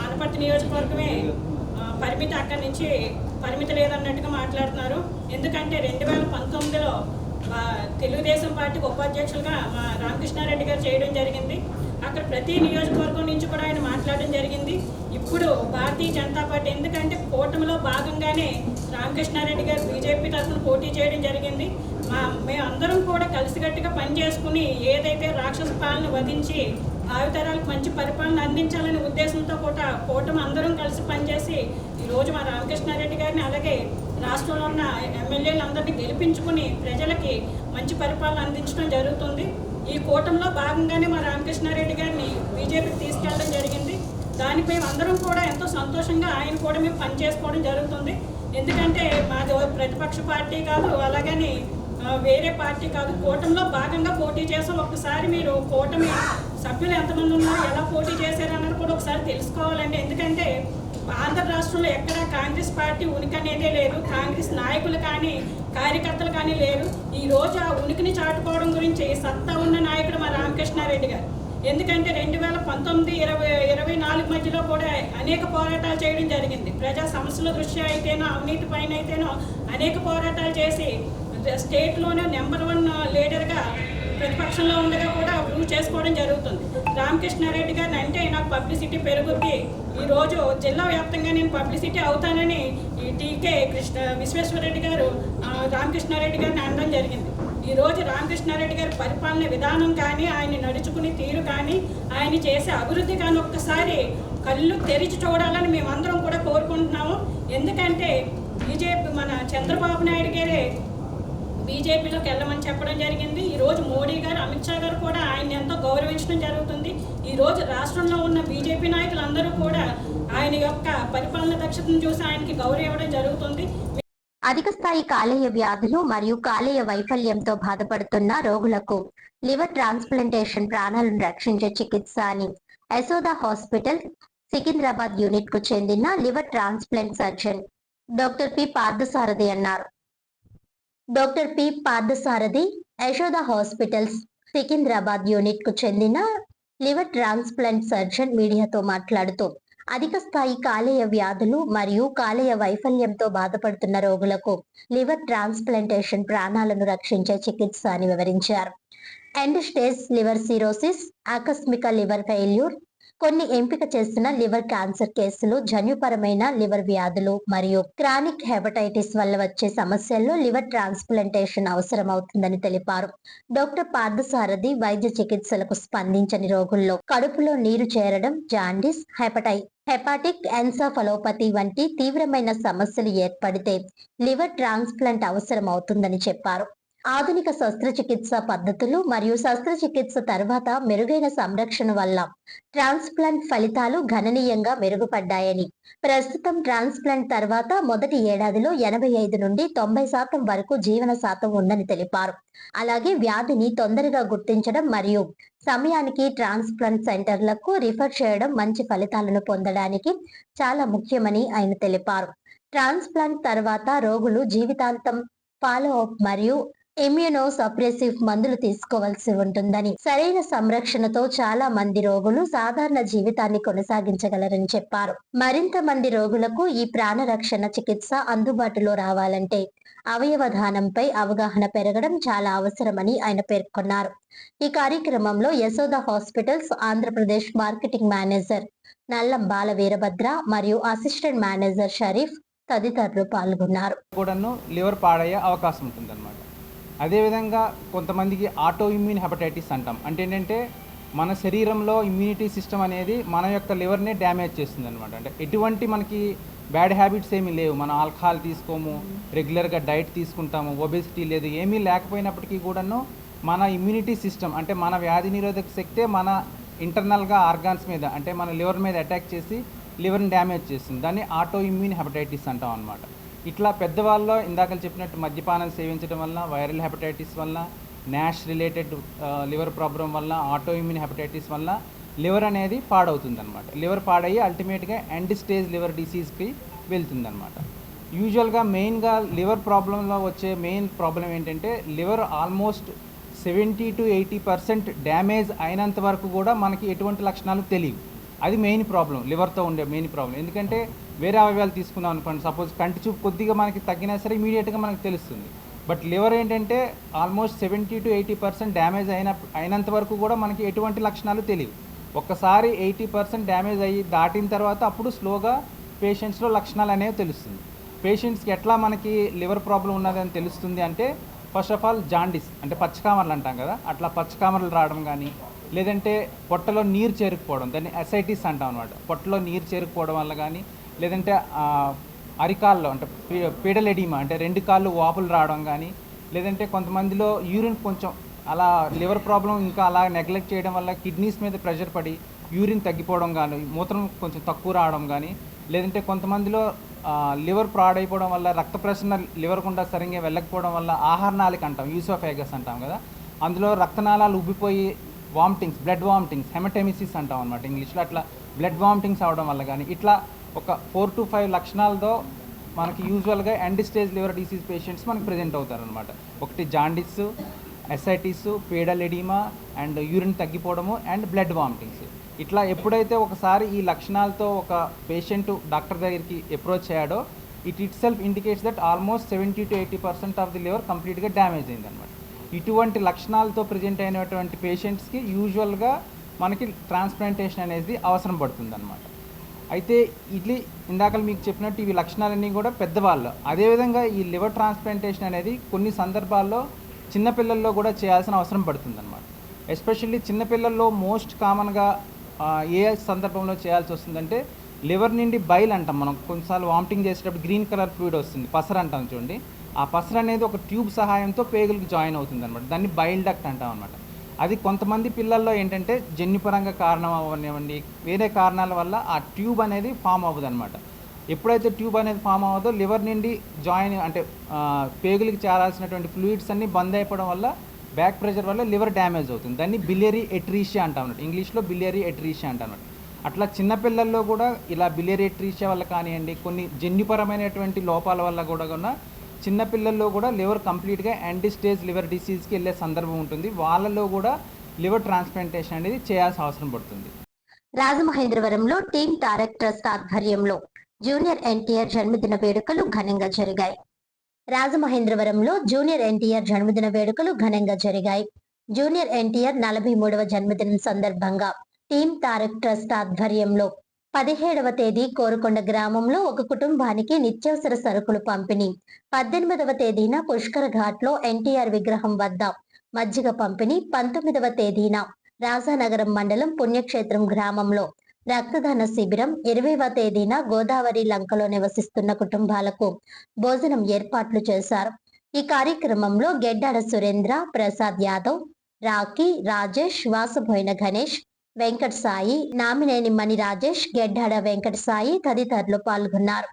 అనపర్తి నియోజకవర్గమే పరిమితి, అక్కడి నుంచి పరిమితి లేదన్నట్టుగా మాట్లాడుతున్నారు. ఎందుకంటే 2019లో తెలుగుదేశం పార్టీకి ఉపాధ్యక్షులుగా మా రామకృష్ణారెడ్డి గారు చేయడం జరిగింది. అక్కడ ప్రతి నియోజకవర్గం నుంచి కూడా ఆయన మాట్లాడడం జరిగింది. ఇప్పుడు భారతీయ జనతా పార్టీ, ఎందుకంటే కూటమిలో భాగంగానే రామకృష్ణారెడ్డి గారు బీజేపీ తరఫున పోటీ చేయడం జరిగింది. మేమందరం కూడా కలిసికట్టుగా పనిచేసుకుని ఏదైతే రాక్షస పాలన వధించి భావితరాలకు మంచి పరిపాలన అందించాలనే ఉద్దేశంతో కూడా కూటమి అందరం కలిసి పనిచేసి ఈరోజు మా రామకృష్ణారెడ్డి గారిని, అలాగే రాష్ట్రంలో ఉన్న ఎమ్మెల్యేలందరినీ గెలిపించుకుని ప్రజలకి మంచి పరిపాలన అందించడం జరుగుతుంది. ఈ కూటమిలో భాగంగానే మా రామకృష్ణారెడ్డి గారిని బీజేపీకి తీసుకెళ్ళడం జరిగింది. దానిపై అందరం కూడా ఎంతో సంతోషంగా ఆయన కూడా మేము పనిచేసుకోవడం జరుగుతుంది. ఎందుకంటే మాది ప్రతిపక్ష పార్టీ కాదు, అలాగని వేరే పార్టీ కాదు, కూటమిలో భాగంగా పోటీ చేసాం. ఒకసారి మీరు కూటమి సభ్యులు ఎంతమంది ఉన్నారు, ఎలా పోటీ చేశారు అన్నది కూడా ఒకసారి తెలుసుకోవాలండి. ఎందుకంటే ఆంధ్ర రాష్ట్రంలో ఎక్కడ కాంగ్రెస్ పార్టీ ఉనికి అనేదే లేదు. కాంగ్రెస్ నాయకులు కానీ కార్యకర్తలు కానీ లేరు. ఈరోజు ఆ ఉనికిని చాటుకోవడం గురించి సత్తా ఉన్న నాయకుడు మా రామకృష్ణారెడ్డి గారు. ఎందుకంటే 2019, 2024 మధ్యలో కూడా అనేక పోరాటాలు చేయడం జరిగింది. ప్రజా సమస్యల దృష్ట్యా అయితేనో, అవినీతి పైన అయితేనో అనేక పోరాటాలు చేసి స్టేట్లోనే నెంబర్ 1 లీడర్గా ప్రతిపక్షంలో ఉండగా కూడా ప్రూవ్ చేసుకోవడం జరుగుతుంది. రామకృష్ణారెడ్డి గారిని అంటే నాకు పబ్లిసిటీ పెరుగుద్ది, ఈరోజు జిల్లా వ్యాప్తంగా నేను పబ్లిసిటీ అవుతానని ఈ టీకే విశ్వేశ్వరరెడ్డి గారు రామకృష్ణారెడ్డి గారిని అనడం జరిగింది. ఈరోజు రామకృష్ణారెడ్డి గారి పరిపాలన విధానం కానీ, ఆయన నడుచుకునే తీరు కానీ, ఆయన చేసే అభివృద్ధి కానీ ఒక్కసారి కళ్ళు తెరిచి చూడాలని మేమందరం కూడా కోరుకుంటున్నాము. ఎందుకంటే బీజేపీ, మన చంద్రబాబు నాయుడు గారే బీజేపీలోకి వెళ్ళమని చెప్పడం జరిగింది. ఈరోజు మోడీ గారు, అమిత్ షా గారు కూడా ఆయన ఎంతో గౌరవించడం జరుగుతుంది. ఈరోజు రాష్ట్రంలో ఉన్న బీజేపీ నాయకులందరూ కూడా ఆయన యొక్క పరిపాలన దక్షతను చూసి ఆయనకి గౌరవం ఇవ్వడం జరుగుతుంది. అధిక స్థాయి కాలేయ వ్యాధులు మరియు కాలేయ వైఫల్యంతో బాధపడుతున్న రోగులకు లివర్ ట్రాన్స్ప్లాంటేషన్ ప్రాణాలను రక్షించే చికిత్స అని యశోదా హాస్పిటల్ సికింద్రాబాద్ యూనిట్ కు చెందిన liver transplant surgeon doctor P Parthasarathi అన్నారు. Doctor P Parthasarathi Yashoda hospitals Secunderabad unit కు చెందిన లివర్ ట్రాన్స్ప్లాంట్ సర్జన్ మీడియాతో మాట్లాడుతూ అధిక స్థాయి కాలేయ వ్యాధులు మరియు కాలేయ వైఫల్యంతో బాధపడుతున్న రోగులకు లివర్ ట్రాన్స్ప్లాంటేషన్ ప్రాణాలను రక్షించే చికిత్స అని వివరించారు. ఎండ్ స్టేజ్ లివర్ సిరోసిస్, ఆకస్మిక లివర్ ఫెయిల్యూర్, కొన్ని ఎంపిక చేసిన లివర్ క్యాన్సర్ కేసులు, జన్యుపరమైన లివర్ వ్యాధులు మరియు క్రానిక్ హెపటైటిస్ వల్ల వచ్చే సమస్యల్లో లివర్ ట్రాన్స్ప్లాంటేషన్ అవసరం అవుతుందని తెలిపారు. డాక్టర్ పార్థసారథి వైద్య చికిత్సలకు స్పందించని రోగుల్లో కడుపులో నీరు చేరడం, జాండిస్, హెపాటిక్ ఎన్సెఫలోపతి వంటి తీవ్రమైన సమస్యలు ఏర్పడితే లివర్ ట్రాన్స్ప్లాంట్ అవసరం అవుతుందని చెప్పారు. ఆధునిక శస్త్రచికిత్స పద్ధతులు మరియు శస్త్రచికిత్స తర్వాత మెరుగైన సంరక్షణ వల్ల ట్రాన్స్ప్లాంట్ ఫలితాలు గణనీయంగా మెరుగుపడ్డాయని, ప్రస్తుతం ట్రాన్స్ప్లాంట్ తర్వాత మొదటి ఏడాదిలో 85 నుండి 90% వరకు జీవన శాతం ఉందని తెలిపారు. అలాగే వ్యాధిని తొందరగా గుర్తించడం మరియు సమయానికి ట్రాన్స్ప్లాంట్ సెంటర్లకు రిఫర్ చేయడం మంచి ఫలితాలను పొందడానికి చాలా ముఖ్యమని ఆయన తెలిపారు. ట్రాన్స్ప్లాంట్ తర్వాత రోగులు జీవితాంతం ఫాలో అప్ మరియు ఇమ్యూనో సప్రెసివ్ మందులు తీసుకోవాల్సి ఉంటుందని, సరైన సంరక్షణతో చాలా మంది రోగులు సాధారణ జీవితాన్ని కొనసాగించగలరని చెప్పారు. మరింత మంది రోగులకు ఈ ప్రాణరక్షణ చికిత్స అందుబాటులో రావాలంటే అవయవ దానంపై అవగాహన పెరగడం చాలా అవసరమని ఆయన పేర్కొన్నారు. ఈ కార్యక్రమంలో Yashoda hospitals Andhra Pradesh marketing manager Nallam Bala Veerabhadra మరియు అసిస్టెంట్ మేనేజర్ షరీఫ్ తదితరులు పాల్గొన్నారు. లివర్ పాడయ్యే అవకాశం ఉంటుందన్నమాట. అదేవిధంగా కొంతమందికి ఆటో ఇమ్యూన్ హెపటైటిస్ అంటాం. అంటే ఏంటంటే మన శరీరంలో ఇమ్యూనిటీ సిస్టమ్ అనేది మన యొక్క లివర్నే డ్యామేజ్ చేస్తుంది అనమాట. అంటే ఎటువంటి మనకి బ్యాడ్ హ్యాబిట్స్ ఏమీ లేవు, మనం ఆల్కహాల్ తీసుకోము, రెగ్యులర్గా డైట్ తీసుకుంటాము, ఒబెసిటీ లేదు, ఏమీ లేకపోయినప్పటికీ కూడాను మన ఇమ్యూనిటీ సిస్టమ్ అంటే మన వ్యాధి నిరోధక శక్తే మన ఇంటర్నల్గా ఆర్గాన్స్ మీద అంటే మన లివర్ మీద అటాక్ చేసి లివర్ని డ్యామేజ్ చేస్తుంది. దాన్ని ఆటో ఇమ్యూన్ హెపటైటిస్ అంటాం అనమాట. ఇట్లా పెద్దవాళ్ళలో ఇందాక చెప్పినట్టు మద్యపానం సేవించడం వల్ల, వైరల్ హెపటైటిస్ వల్ల, నాష్ రిలేటెడ్ లివర్ ప్రాబ్లం వల్ల, ఆటో ఇమ్యూన్ హెపటైటిస్ వల్ల లివర్ అనేది పాడవుతుందన్నమాట. లివర్ పాడయ్యి అల్టిమేట్గా ఎండ్ స్టేజ్ లివర్ డిసీజ్కి వెళ్తుందన్నమాట. యూజువల్గా మెయిన్గా లివర్ ప్రాబ్లంలో వచ్చే మెయిన్ ప్రాబ్లం ఏంటంటే లివర్ ఆల్మోస్ట్ 70 to 80% డ్యామేజ్ అయినంత వరకు కూడా మనకి ఎటువంటి లక్షణాలు తెలియవు. అది మెయిన్ ప్రాబ్లం, లివర్తో ఉండే మెయిన్ ప్రాబ్లం. ఎందుకంటే వేరే అవయవాలు తీసుకున్నాం అనుకోండి, సపోజ్ కంటి చూపు కొద్దిగా మనకి తగ్గినా సరే ఇమీడియట్గా మనకు తెలుస్తుంది. బట్ లివర్ ఏంటంటే ఆల్మోస్ట్ 70 to 80% డ్యామేజ్ అయినంత వరకు కూడా మనకి ఎటువంటి లక్షణాలు తెలియవు. ఒక్కసారి 80% డ్యామేజ్ అయ్యి దాటిన తర్వాత అప్పుడు స్లోగా పేషెంట్స్లో లక్షణాలు అనేవి తెలుస్తుంది. పేషెంట్స్కి ఎట్లా మనకి లివర్ ప్రాబ్లం ఉన్నదని తెలుస్తుంది అంటే ఫస్ట్ ఆఫ్ ఆల్ జాండిస్ అంటే పచ్చకామర్లు అంటాం కదా, అట్లా పచ్చకామర్లు రావడం కానీ, లేదంటే పొట్టలో నీరు చేరుకుపోవడం, దాన్ని అసైటిస్ అంటాం అనమాట. పొట్టలో నీరు చేరుకుపోవడం వల్ల కానీ, లేదంటే అరికాల్లో అంటే పీడలెడిమా అంటే 2 కాళ్ళు వాపులు రావడం కానీ, లేదంటే కొంతమందిలో యూరిన్ కొంచెం అలా లివర్ ప్రాబ్లం ఇంకా అలా నెగ్లెక్ట్ చేయడం వల్ల కిడ్నీస్ మీద ప్రెషర్ పడి యూరిన్ తగ్గిపోవడం కానీ, మూత్రం కొంచెం తక్కువ రావడం కానీ, లేదంటే కొంతమందిలో లివర్ పాడైపోవడం వల్ల రక్త ప్రసరణ లివర్ గుండా సరిగ్గా వెళ్ళకపోవడం వల్ల ఆహార నాళిక అంటాం, యూసోఫేగస్ అంటాం కదా, అందులో రక్తనాళాలు ఉబ్బిపోయి వామిటింగ్స్, బ్లడ్ వామిటింగ్స్, హెమటెమిసిస్ అంటాం అనమాట ఇంగ్లీష్లో. అట్లా బ్లడ్ వామిటింగ్స్ అవడం వల్ల కానీ ఇట్లా ఒక 4 to 5 లక్షణాలతో మనకి యూజువల్గా end stage liver disease patients మనకి ప్రజెంట్ అవుతారనమాట. ఒకటి jaundice, ascites, pedal edema and urine తగ్గిపోవడము అండ్ బ్లడ్ వామిటింగ్స్. ఇట్లా ఎప్పుడైతే ఒకసారి ఈ లక్షణాలతో ఒక పేషెంట్ డాక్టర్ దగ్గరికి అప్రోచ్ అయ్యాడో it self indicates that almost 70 to 80% of the liver కంప్లీట్గా డ్యామేజ్ అయిందనమాట. ఇటువంటి లక్షణాలతో ప్రజెంట్ అయినటువంటి పేషెంట్స్కి యూజువల్గా మనకి ట్రాన్స్ప్లాంటేషన్ అనేది అవసరం పడుతుందన్నమాట. అయితే ఇది ఇందాక మీకు చెప్పినట్టు ఇవి లక్షణాలన్నీ కూడా పెద్దవాళ్ళు. అదేవిధంగా ఈ లివర్ ట్రాన్స్ప్లాంటేషన్ అనేది కొన్ని సందర్భాల్లో చిన్నపిల్లల్లో కూడా చేయాల్సిన అవసరం పడుతుందన్నమాట. ఎస్పెషల్లీ చిన్నపిల్లల్లో మోస్ట్ కామన్గా ఏ సందర్భంలో చేయాల్సి వస్తుందంటే లివర్ నుండి బైల్ అంటాం మనం. కొన్నిసార్లు వామిటింగ్ చేసేటప్పుడు గ్రీన్ కలర్ ఫ్లూయిడ్ వస్తుంది, పసర అంటాం చూడండి. ఆ పసర అనేది ఒక ట్యూబ్ సహాయంతో పేగులకు జాయిన్ అవుతుంది అనమాట. దాన్ని బైల్ డక్ట్ అంటాం అనమాట. అది కొంతమంది పిల్లల్లో ఏంటంటే జన్యుపరంగా కారణం అవ్వనివ్వండి, వేరే కారణాల వల్ల ఆ ట్యూబ్ అనేది ఫామ్ అవ్వదు అనమాట. ఎప్పుడైతే ట్యూబ్ అనేది ఫామ్ అవ్వదో లివర్ నుండి జాయిన్ అంటే పేగులకి చేరాల్సినటువంటి ఫ్లూయిడ్స్ అన్నీ బంద్ అయిపోవడం వల్ల బ్యాక్ ప్రెషర్ వల్ల లివర్ డ్యామేజ్ అవుతుంది. దాన్ని బిలియరీ ఎట్రీషియా అంటాం అన్నట్టు, ఇంగ్లీష్లో బిలియరీ ఎట్రీషియా అంటాం అన్నట్టు. అట్లా చిన్నపిల్లల్లో కూడా ఇలా బిలియరీ ఎట్రీషియా వల్ల కానివ్వండి, కొన్ని జన్యుపరమైనటువంటి లోపాల వల్ల కూడా చిన్నపిల్లల్లో కూడా లివర్ కంప్లీట్గా ఎండ్ స్టేజ్ లివర్ డిసీజ్కి వెళ్ళే సందర్భం ఉంటుంది. వాళ్ళలో కూడా లివర్ ట్రాన్స్ప్లాంటేషన్ అనేది చేయాల్సిన అవసరం పడుతుంది. రాజమహేంద్రవరంలో టీమ్ తారక్ ట్రస్ట్ ఆధ్వర్యంలో జూనియర్ ఎన్టీఆర్ జన్మదిన వేడుకలు ఘనంగా జరిగాయి. రాజమహేంద్రవరంలో జూనియర్ ఎన్టీఆర్ జన్మదిన వేడుకలు ఘనంగా జరిగాయి. జూనియర్ ఎన్టీఆర్ 43వ జన్మదినం సందర్భంగా టీమ్ తారక్ ట్రస్ట్ ఆధ్వర్యంలో 17వ తేదీ కోరుకొండ గ్రామంలో ఒక కుటుంబానికి నిత్యావసర సరుకులు పంపిణీ, 18వ తేదీన పుష్కర ఘాట్లో ఎన్టీఆర్ విగ్రహం వద్ద మజ్జిగ పంపిణీ, 19వ తేదీన రాజానగరం మండలం పుణ్యక్షేత్రం గ్రామంలో రక్తదాన శిబిరం, 20వ తేదీన గోదావరి లంకలో నివసిస్తున్న కుటుంబాలకు భోజనం ఏర్పాట్లు చేశారు. ఈ కార్యక్రమంలో గెడ్డాడ సురేంద్ర, ప్రసాద్ యాదవ్, రాకీ, రాజేష్, వాసబోయిన గణేష్, వెంకట సాయి, నామినేని మణి రాజేష్, గెడ్డాడ వెంకట సాయి తదితరులు పాల్గొన్నారు.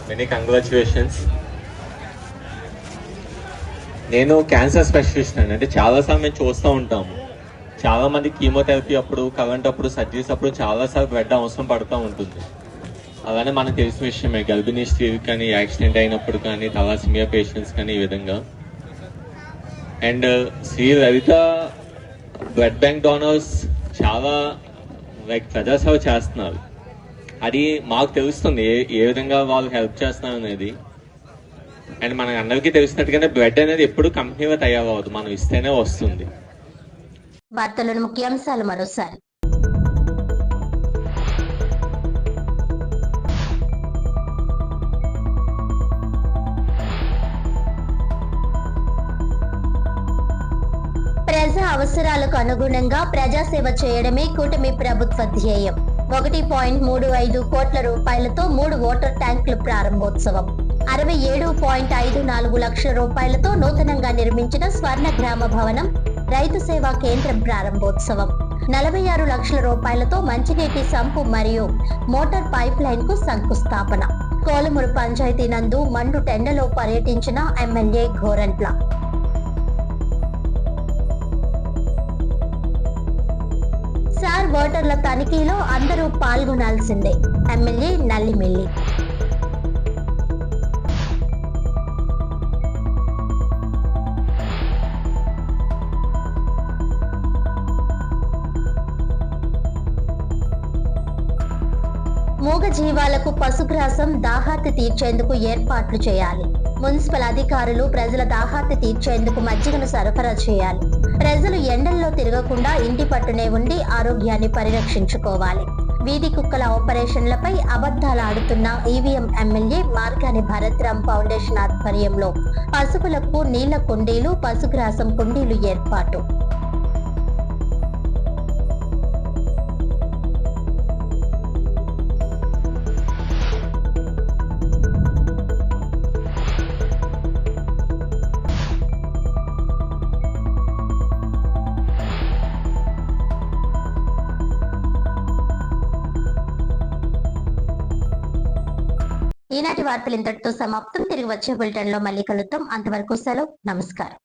Many congratulations. నేను క్యాన్సర్ స్పెషలిస్ట్ అండి. అంటే చాలాసార్లు మేము చూస్తూ ఉంటాము, చాలామంది కీమోథెరపీ అప్పుడు, కరెంట్ అప్పుడు, సర్జరీస్ అప్పుడు చాలాసార్లు బ్లడ్ అవసరం పడుతూ ఉంటుంది. అలానే మనకు తెలిసిన విషయమే, గర్భిణీ స్త్రీలు కానీ, యాక్సిడెంట్ అయినప్పుడు కానీ, తలాసిమియా పేషెంట్స్ కానీ ఈ విధంగా. And Sri Lalitha blood bank donors చాలా ప్రజాసేవ చేస్తున్నారు. అది మాకు తెలుస్తుంది ఏ విధంగా వాళ్ళు హెల్ప్ చేస్తున్నారు అనేది. అండ్ మనకు అందరికీ తెలిసినట్టుగానే బ్లడ్ అనేది ఎప్పుడు కంపెనీగా తయారవద్దు, మనం ఇస్తేనే వస్తుంది. వార్తలను ముఖ్యాంశాలు మరోసారి. ప్రజా అవసరాలకు అనుగుణంగా ప్రజాసేవ చేయడమే కూటమి ప్రభుత్వ ధ్యేయం. 1.35 కోట్ల రూపాయలతో 3 వాటర్ ట్యాంకుల ప్రారంభోత్సవం. 67.54 లక్షల రూపాయలతో నూతనంగా నిర్మించిన స్వర్ణ గ్రామ భవనం రైతు సేవా కేంద్రం ప్రారంభోత్సవం. 46 లక్షల రూపాయలతో మంచినీటి సంపు మరియు మోటార్ పైప్ లైన్ కు శంకుస్థాపన. కోలమూరు పంచాయతీ నందు మండు టెండలో పర్యటించిన ఎమ్మెల్యే గోరంట్ల. సార్ ఓటర్ల తనిఖీలో అందరూ పాల్గొనాల్సిందే, ఎమ్మెల్యే నల్లిమిల్లి. మూగ జీవాలకు పశుగ్రాసం దాహార్తి తీర్చేందుకు ఏర్పాట్లు చేయాలి. మున్సిపల్ అధికారులు ప్రజల దాహార్తి తీర్చేందుకు మజ్జిగను సరఫరా చేయాలి. ప్రజలు ఎండల్లో తిరగకుండా ఇంటి పట్టునే ఉండి ఆరోగ్యాన్ని పరిరక్షించుకోవాలి. వీధి కుక్కల ఆపరేషన్లపై అబద్ధాలు ఆడుతున్న EVM MLA Margani Bharath Ram foundation ఆధ్వర్యంలో పశువులకు నీళ్ల కుండీలు, పశుగ్రాసం కుండీలు ఏర్పాటు. ఈనాటి వార్తలు ఇంతటితో సమాప్తం. తిరిగి వచ్చే బులెటిన్ లో మళ్ళీ కలుద్దాం. అంతవరకు సెలవు, నమస్కారం.